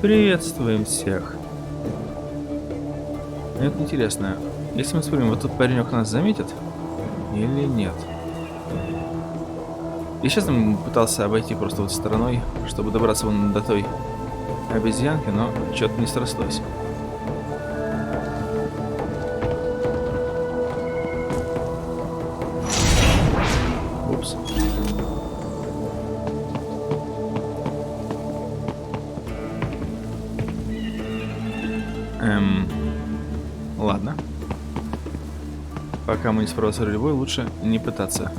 Приветствуем всех. Это интересно. Если мы вспомним, вот тут паренек нас заметит или нет? Я честно пытался обойти просто вот стороной, чтобы добраться вон до той обезьянки, но что-то не срослось. Упс. Ладно. Пока мы не спровоцировали бой, лучше не пытаться.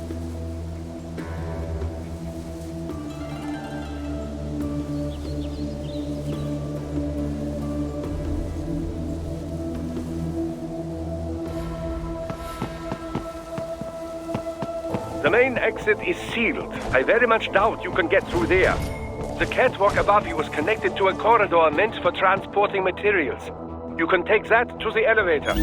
The main exit is sealed. I very much doubt you can get through there. The catwalk above you is connected to a corridor meant for transporting materials. You can take that to the elevator.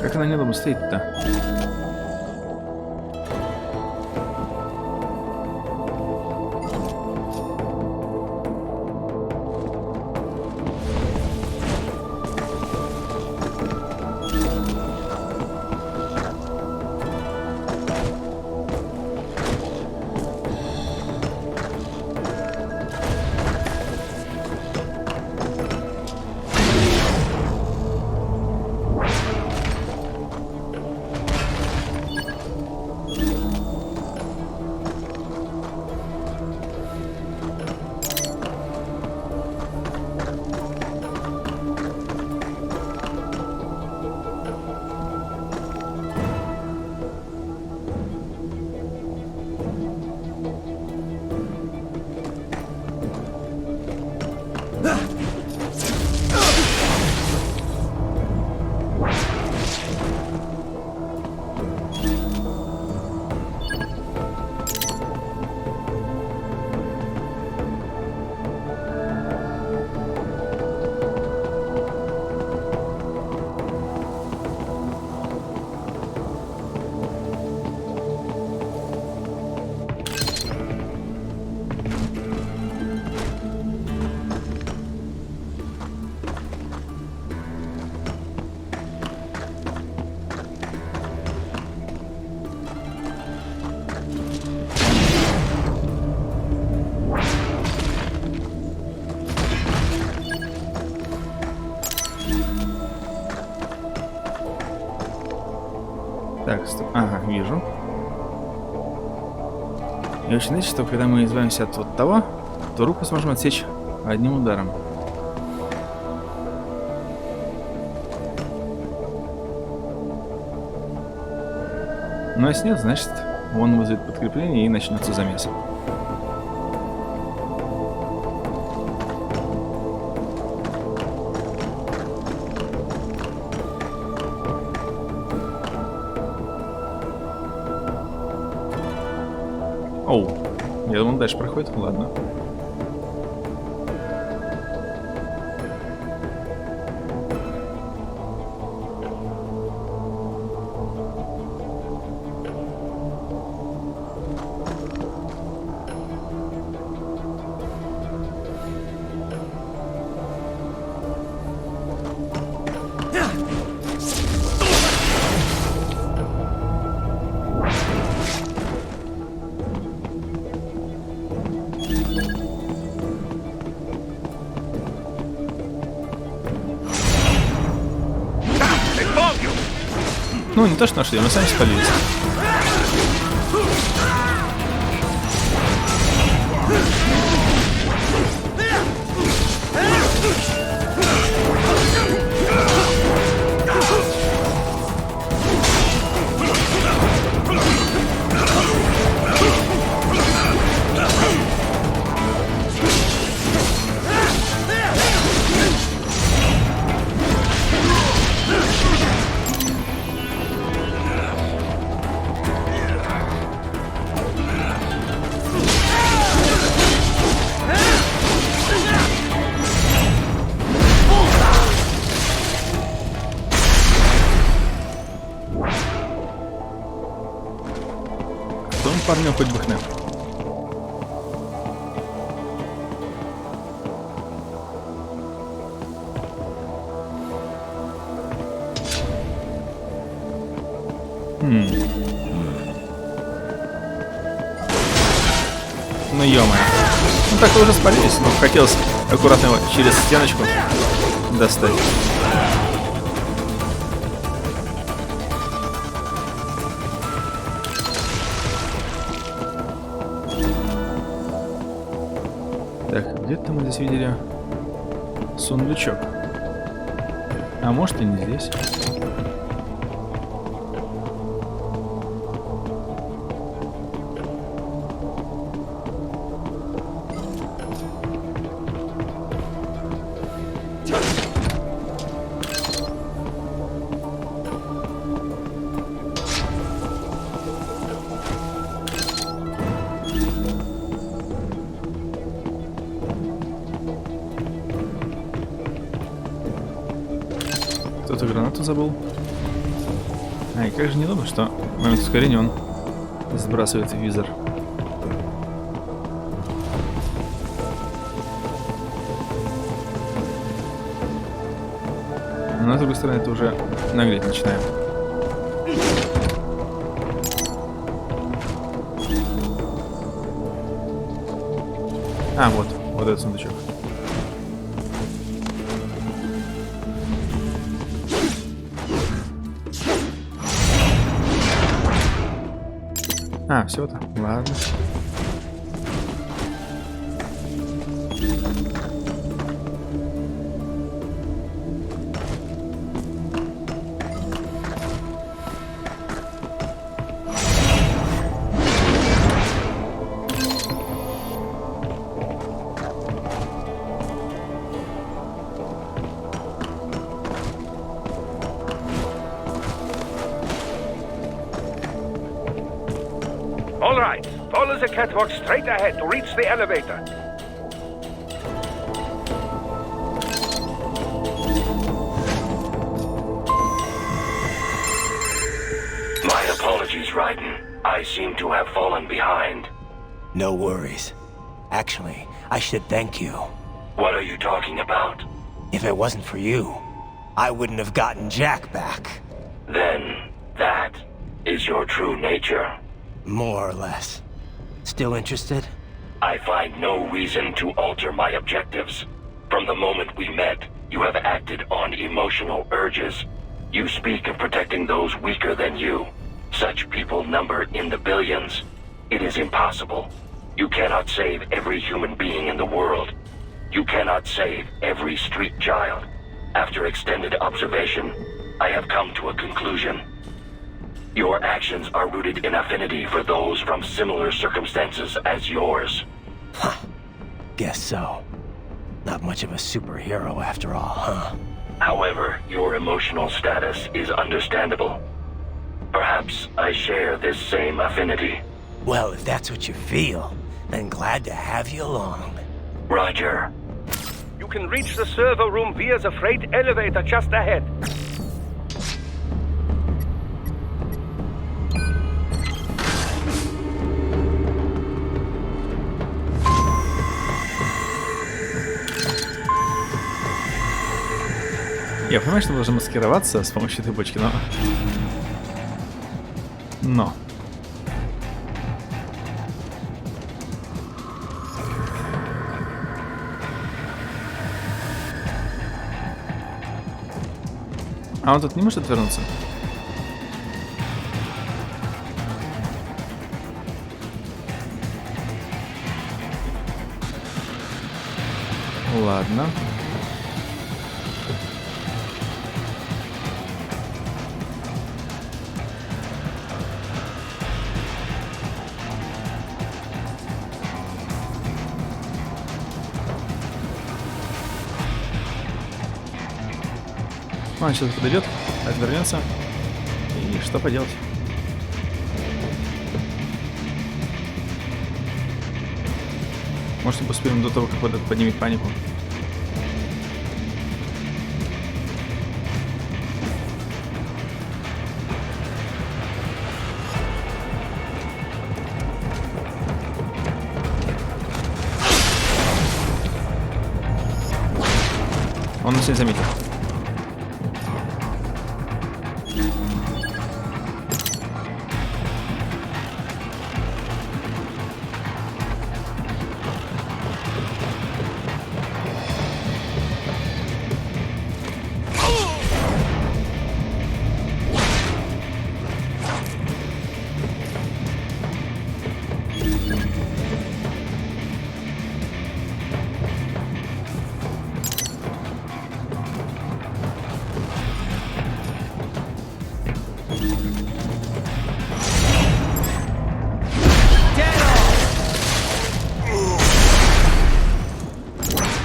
Как она не дома стоит-то? Так, стоп. Ага, вижу. И очень надеюсь, что когда мы избавимся от вот того, то руку сможем отсечь одним ударом. Ну а если нет, значит, он вызовет подкрепление и начнется замес. Оу, я думал, дальше проходит. Ладно. Ну, не то, что нашли, мы сами спалились. Тому парню хоть бы хны. Ну ё-моё. Ну так вы уже спалились, но хотелось аккуратно его через стеночку достать. Так, где-то мы здесь видели сундучок. А может и не здесь. Кто-то гранату забыл. Ай, как же неудобно, что в момент ускорения он сбрасывает визор. Но с другой стороны, это уже наглеть начинаем. А, вот этот сундучок. А, все-то, ладно. All right, follow the catwalk straight ahead to reach the elevator. My apologies, Raiden. I seem to have fallen behind. No worries. Actually, I should thank you. What are you talking about? If it wasn't for you, I wouldn't have gotten Jack back. Then, that is your true nature. More or less. Still interested? I find no reason to alter my objectives. From the moment we met, you have acted on emotional urges. You speak of protecting those weaker than you. Such people number in the billions. It is impossible. You cannot save every human being in the world. You cannot save every street child. After extended observation, I have come to a conclusion. Your actions are rooted in affinity for those from similar circumstances as yours. Huh. Guess so. Not much of a superhero after all, huh? However, your emotional status is understandable. Perhaps I share this same affinity. Well, if that's what you feel, then glad to have you along. Roger. You can reach the server room via the freight elevator just ahead. Я понимаю, что мы должны маскироваться с помощью этой бочки, но... А он тут не может отвернуться? Ладно. Он сейчас подойдет, отвернется. И что поделать? Может, мы успеем до того, как вот этот поднимет панику. Он нас не заметил.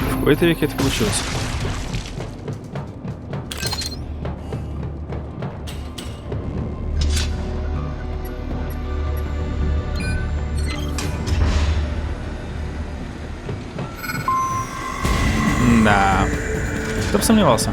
В какой-то веке это получилось. Да. Кто бы сомневался.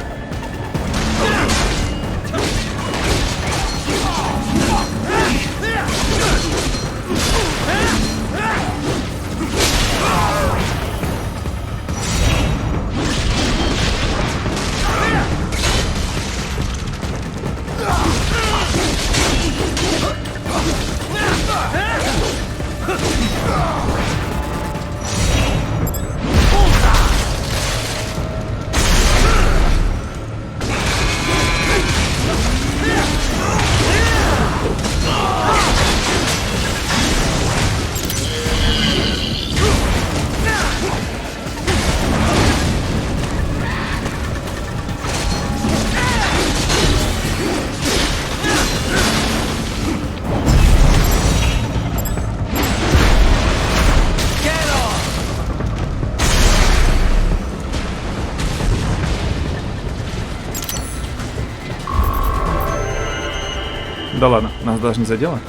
Да ладно, нас даже не задело?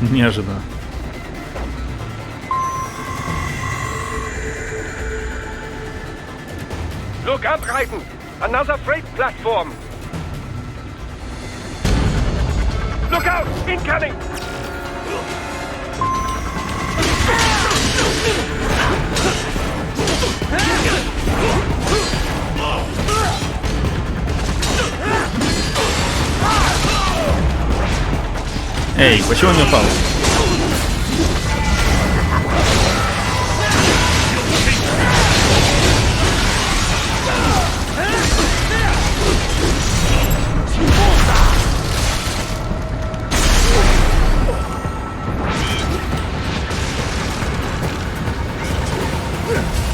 Неожиданно. Look up, Reiten! Another freight platform! Look out! Incoming! Эй, почему он не упал?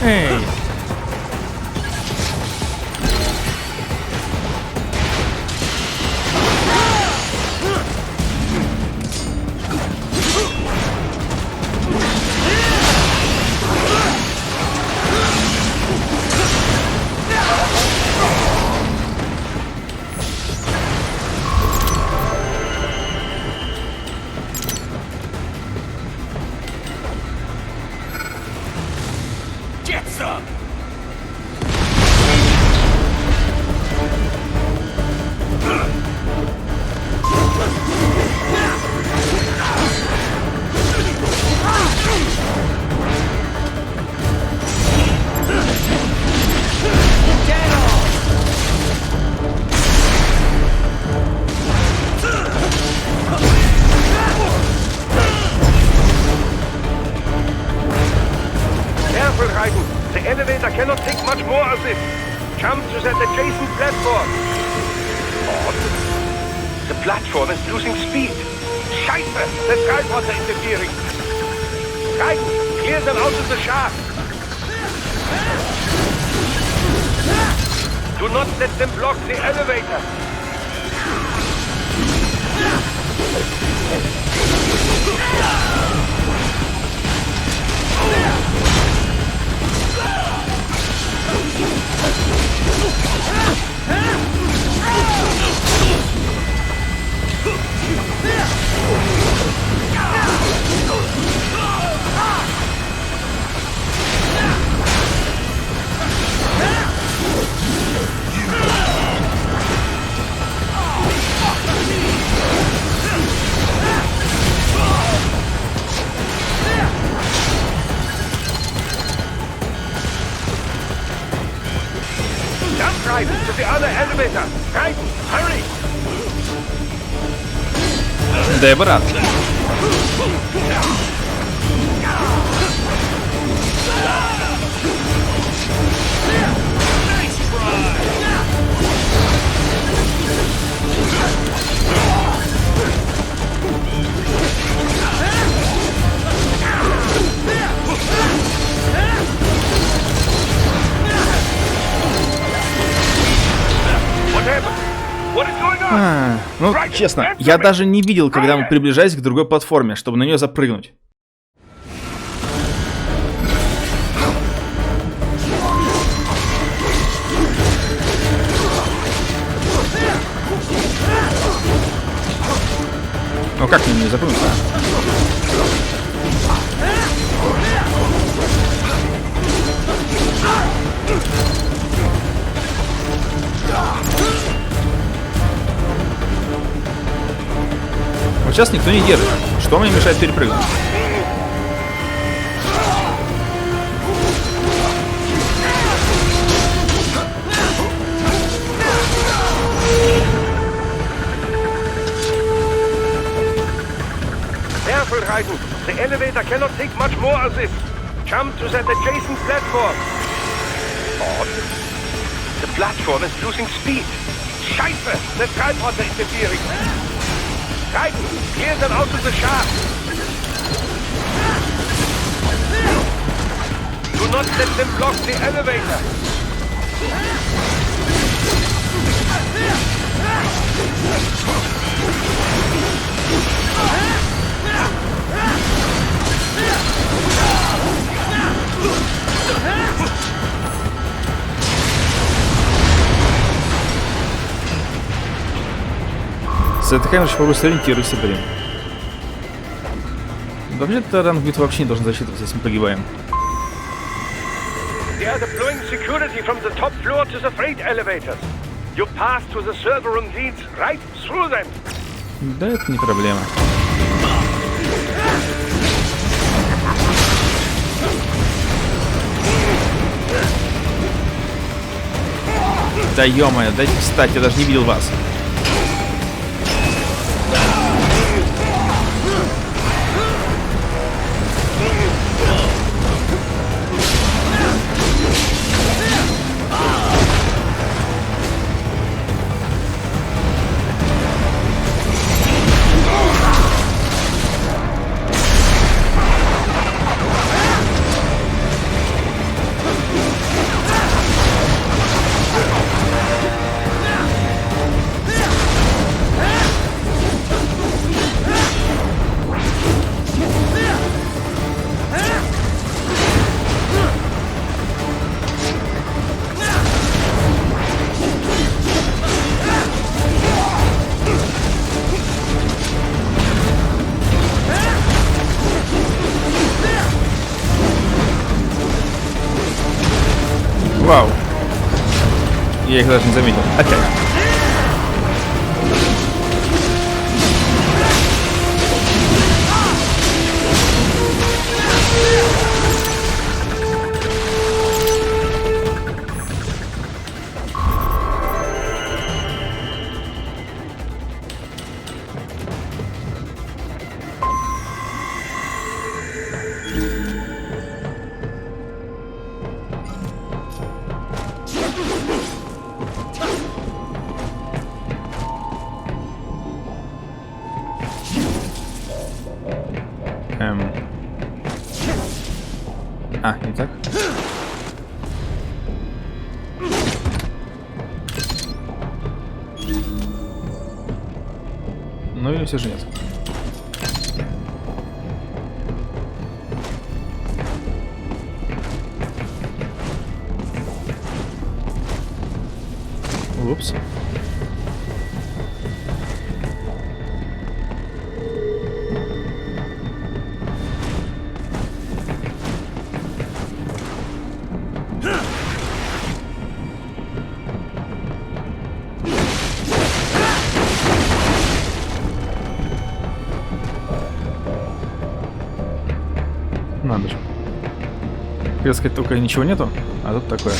Эй! Get some! Careful, Reiten. The elevator cannot take much more of this. Jump to that adjacent platform. Odd. The platform is losing speed. Scheiße! The drivewater interfering. Reiten, clear them out of the shaft. Do not let them block the elevator. other elevator. Raiden, hurry! Да, брат. What happened? What is going on? Ну, честно, я даже не видел, когда мы приближались к другой платформе, чтобы на нее запрыгнуть. Ну как мне не запрыгнуть? Вот сейчас никто не держит. Что мне мешает перепрыгнуть? Careful, Raiden. The elevator cannot take much more of this. Jump to that adjacent platform. Odd. The platform is losing speed. Scheiße! The tripods are interfering. Raiden, clear them out of the shaft. Do not let them block the elevator. С этой камерой побольше ориентируйся, блин. Вообще-то рангвид вообще не должен засчитываться, если мы погибаем. They are deploying security from the top floor to the freight elevators. Your path to the server room leads right through them. Да, это не проблема. Да ё-моё, дайте встать, я даже не видел вас. Вау. Я их даже не заметил. Опять. А, не так? Ну или все же нет. Упс. Надо же. Хотел сказать, только ничего нету, а тут такое.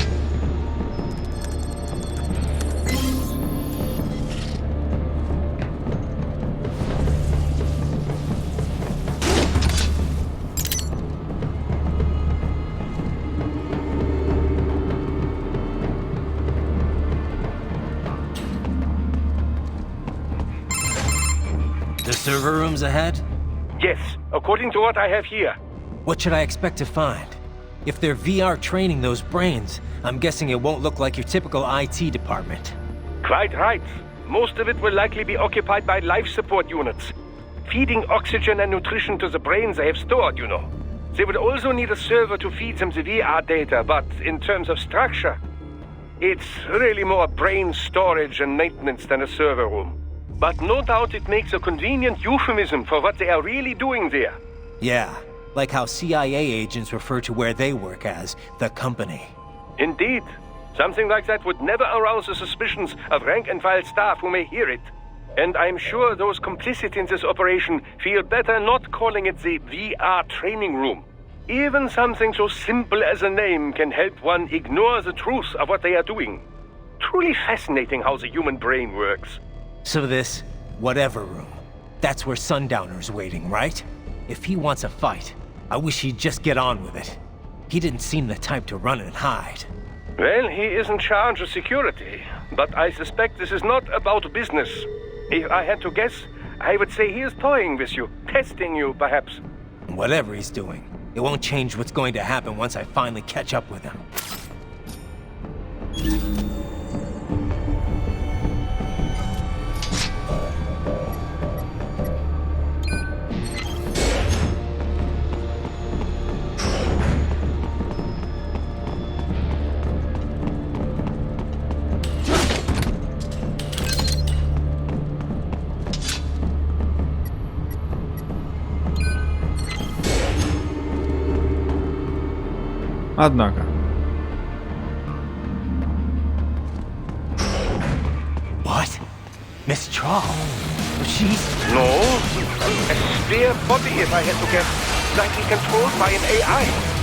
server rooms ahead? Yes, according to what I have here. What should I expect to find? If they're VR training those brains, I'm guessing it won't look like your typical IT department. Quite right. Most of it will likely be occupied by life support units. Feeding oxygen and nutrition to the brains they have stored, you know. They would also need a server to feed them the VR data, but in terms of structure, it's really more brain storage and maintenance than a server room. But no doubt it makes a convenient euphemism for what they are really doing there. Yeah, like how CIA agents refer to where they work as the company. Indeed. Something like that would never arouse the suspicions of rank-and-file staff who may hear it. And I'm sure those complicit in this operation feel better not calling it the VR training room. Even something so simple as a name can help one ignore the truth of what they are doing. Truly fascinating how the human brain works. So this whatever room, that's where Sundowner's waiting, right? If he wants a fight, I wish he'd just get on with it. He didn't seem the type to run and hide. Well, he is in charge of security, but I suspect this is not about business. If I had to guess, I would say he is toying with you, testing you, perhaps. Whatever he's doing, it won't change what's going to happen once I finally catch up with him. Однако. What? Miss Trawl? She's... No, a spare body if I had to guess, likely controlled by an AI.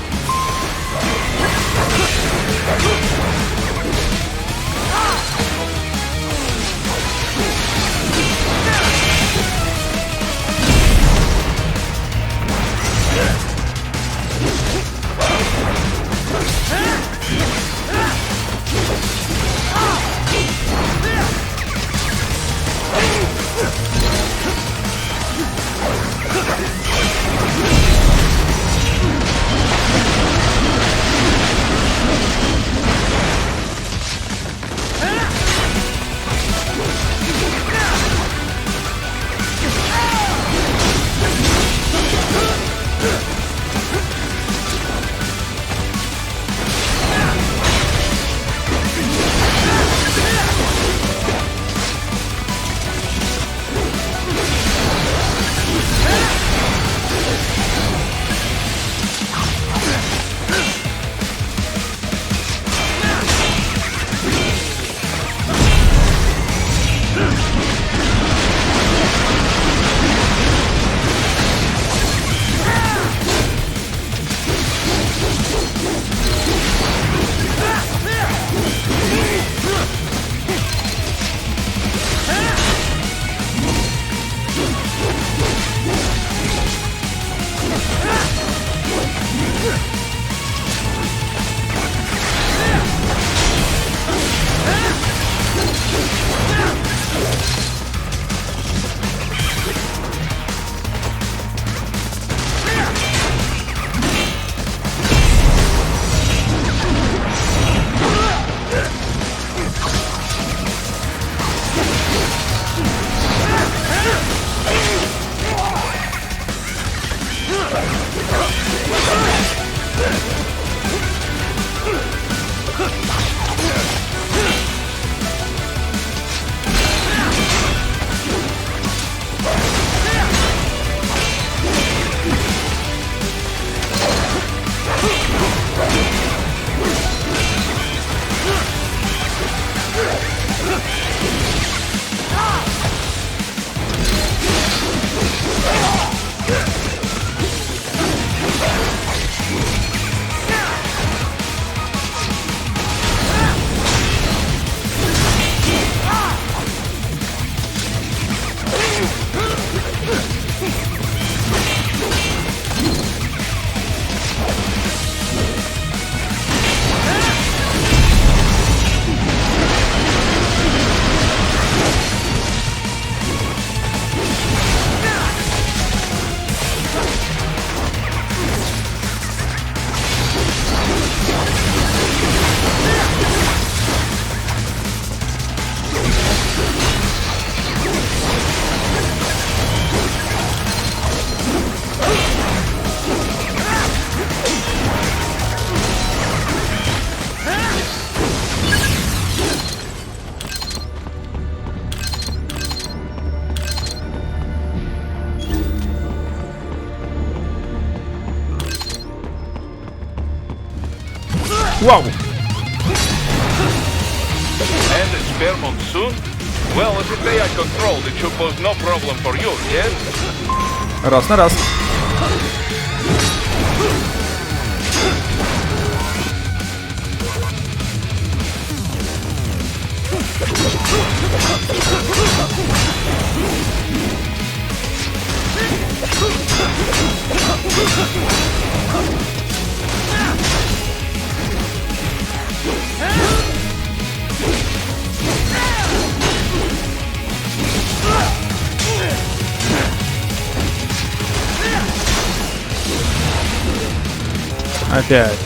Вау! And a spare monsoon? Well, if it's AI controlled, it should pose no problem for you, yes? Раз на раз. Опять.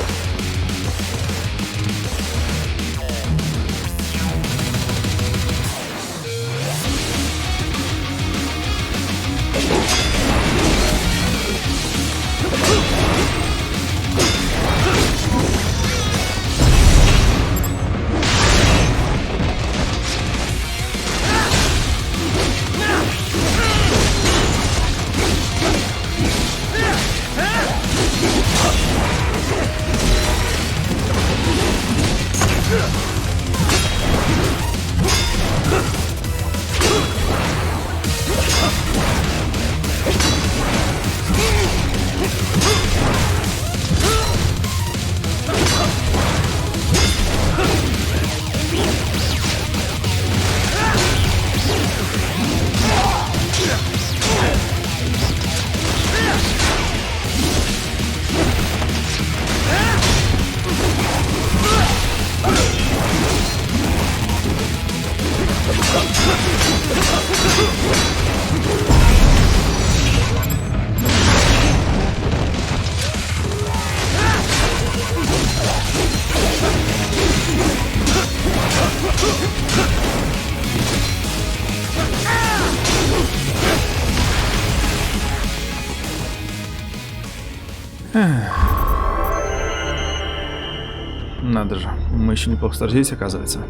Надо же, мы еще неплохо сложились, оказывается.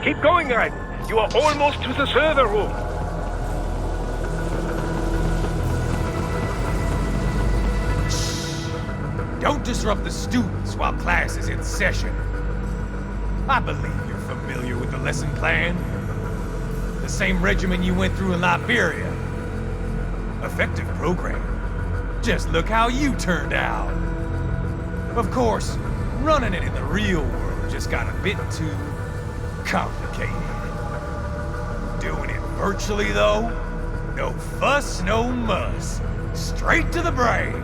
Keep going, Ryan. You are almost to the server room. Don't disrupt the students while class is in session. I believe you're familiar with the lesson plan. The same regimen you went through in Liberia. Effective program. Just look how you turned out. Of course, running it in the real world just got a bit too complicated. Doing it virtually, though? No fuss, no muss. Straight to the brain.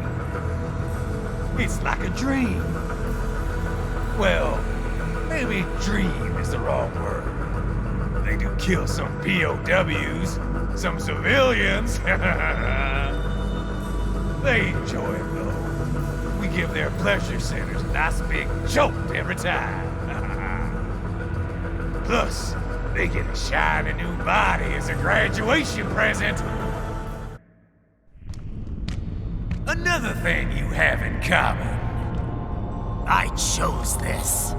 It's like a dream. Well, maybe dream is the wrong word. They do kill some POWs, some civilians. They enjoy it, though. We give their pleasure centers a nice big jolt every time. Plus, they get a shiny new body as a graduation present. Another thing you have in common. I chose this.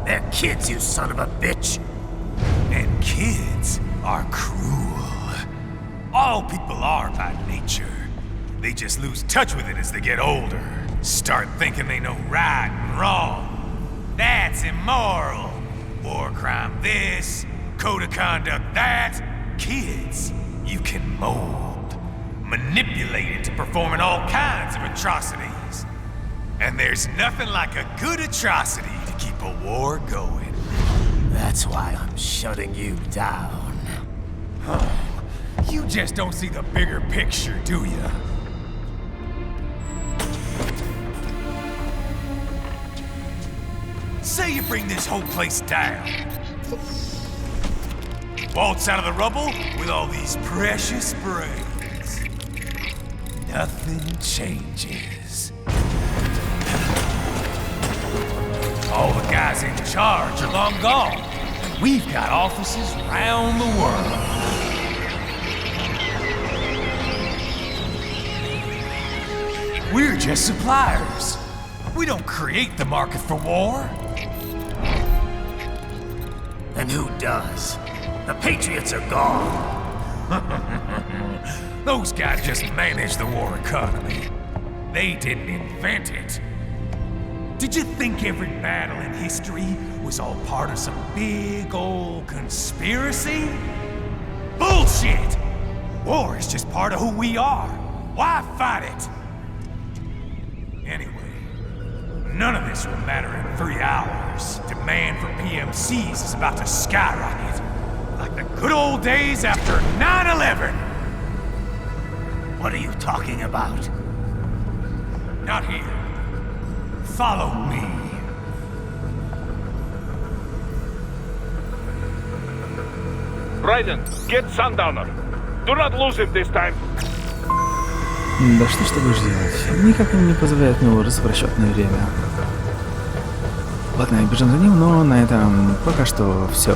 They're kids, you son of a bitch. And kids are cruel. All people are by nature. They just lose touch with it as they get older. Start thinking they know right and wrong. That's immoral. War crime this, code of conduct that. Kids, you can mold, manipulate into performing all kinds of atrocities. And there's nothing like a good atrocity to keep a war going. That's why I'm shutting you down. You just don't see the bigger picture, do you? Say you bring this whole place down. Waltz out of the rubble with all these precious brains. Nothing changes. All the guys in charge are long gone, and we've got offices around the world. We're just suppliers. We don't create the market for war. And who does? The Patriots are gone. Those guys just manage the war economy. They didn't invent it. Did you think every battle in history was all part of some big old conspiracy? Bullshit! War is just part of who we are. Why fight it? Anyway, none of this will matter in 3 hours. Demand for PMCs is about to skyrocket. Like the good old days after 9/11. What are you talking about? Not here. Follow me. Raiden, get Sundowner. Do not lose him this time. Да что ж ты будешь делать? Никак не позволяет мне ужас в расчетное время. Ладно, бежим за ним, но на этом пока что все.